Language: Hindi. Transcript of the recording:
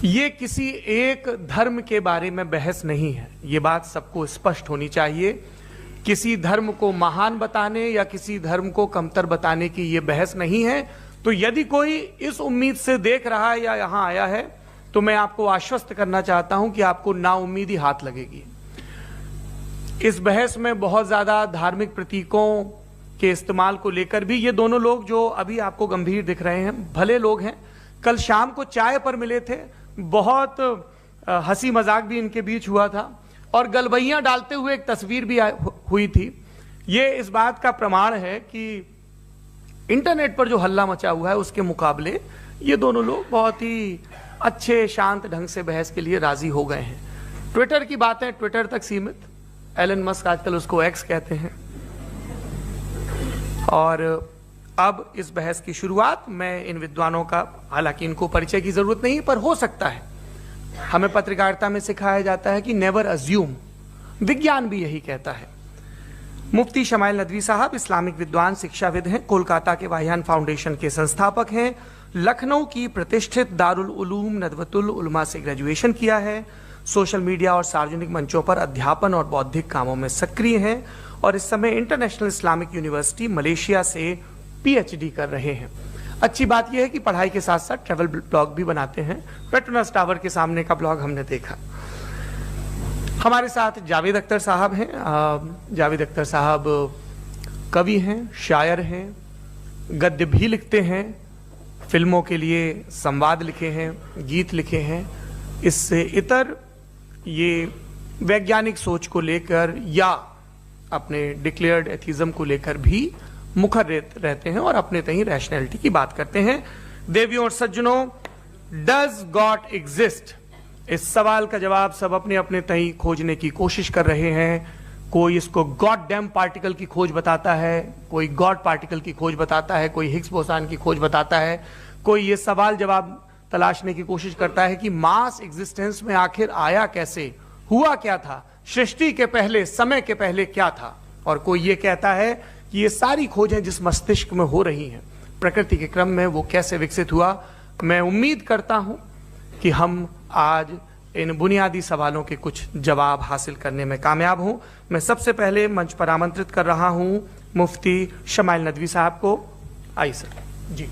ये किसी एक धर्म के बारे में बहस नहीं है, ये बात सबको स्पष्ट होनी चाहिए। किसी धर्म को महान बताने या किसी धर्म को कमतर बताने की ये बहस नहीं है। तो यदि कोई इस उम्मीद से देख रहा है या यहां आया है तो मैं आपको आश्वस्त करना चाहता हूं कि आपको नाउम्मीदी हाथ लगेगी। इस बहस में बहुत ज्यादा धार्मिक प्रतीकों के इस्तेमाल को लेकर भी ये दोनों लोग जो अभी आपको गंभीर दिख रहे हैं, भले लोग हैं, कल शाम को चाय पर मिले थे, बहुत हंसी मजाक भी इनके बीच हुआ था और गलबैयां डालते हुए एक तस्वीर भी हुई थी। ये इस बात का प्रमाण है कि इंटरनेट पर जो हल्ला मचा हुआ है उसके मुकाबले ये दोनों लोग बहुत ही अच्छे शांत ढंग से बहस के लिए राजी हो गए हैं। ट्विटर की बातें ट्विटर तक सीमित, एलन मस्क आजकल उसको एक्स कहते हैं। और अब इस बहस की शुरुआत मैं इन विद्वानों का, हालांकि इनको परिचय की जरूरत नहीं, पर हो सकता है, हमें पत्रकारिता में सिखाया जाता है कि नेवर अज्यूम, विज्ञान भी यही कहता है। मुफ्ती शमाइल नदवी साहब इस्लामिक विद्वान, शिक्षाविद हैं, कोलकाता के वाहियान फाउंडेशन के संस्थापक हैं, लखनऊ की प्रतिष्ठित दारुल उलूम नदवतुल उलमा से ग्रेजुएशन किया है, सोशल मीडिया और सार्वजनिक मंचों पर अध्यापन और बौद्धिक कामों में सक्रिय हैं और इस समय इंटरनेशनल इस्लामिक यूनिवर्सिटी मलेशिया से पीएचडी कर रहे हैं। अच्छी बात यह है कि पढ़ाई के साथ साथ ट्रैवल ब्लॉग भी बनाते हैं। पेट्रोनस टावर के सामने का ब्लॉग हमने देखा। हमारे साथ जावेद अख्तर साहब हैं। जावेद अख्तर साहब कवि हैं, शायर हैं, गद्य भी लिखते हैं, फिल्मों के लिए संवाद लिखे हैं, गीत लिखे हैं। इससे इतर ये वैज्ञानिक सोच को लेकर या अपने डिक्लेयर्ड एथिज्म को लेकर भी मुखर रहते हैं और अपने तहीं रैशनैलिटी की बात करते हैं। देवियों और सज्जनों, डज गॉड एग्जिस्ट? इस सवाल का जवाब सब अपने अपने तहीं खोजने की कोशिश कर रहे हैं। कोई इसको गॉड डैम पार्टिकल की खोज बताता है, कोई गॉड पार्टिकल की खोज बताता है, कोई हिग्स बोसान की खोज बताता है, कोई ये सवाल जवाब तलाशने की कोशिश करता है कि मास एग्जिस्टेंस में आखिर आया कैसे, हुआ क्या था, सृष्टि के पहले, समय के पहले क्या था। और कोई ये कहता है कि ये सारी खोजें जिस मस्तिष्क में हो रही हैं प्रकृति के क्रम में, वो कैसे विकसित हुआ। मैं उम्मीद करता हूं कि हम आज इन बुनियादी सवालों के कुछ जवाब हासिल करने में कामयाब हों। मैं सबसे पहले मंच पर आमंत्रित कर रहा हूं मुफ्ती शमाइल नदवी साहब को। आइए सर जी।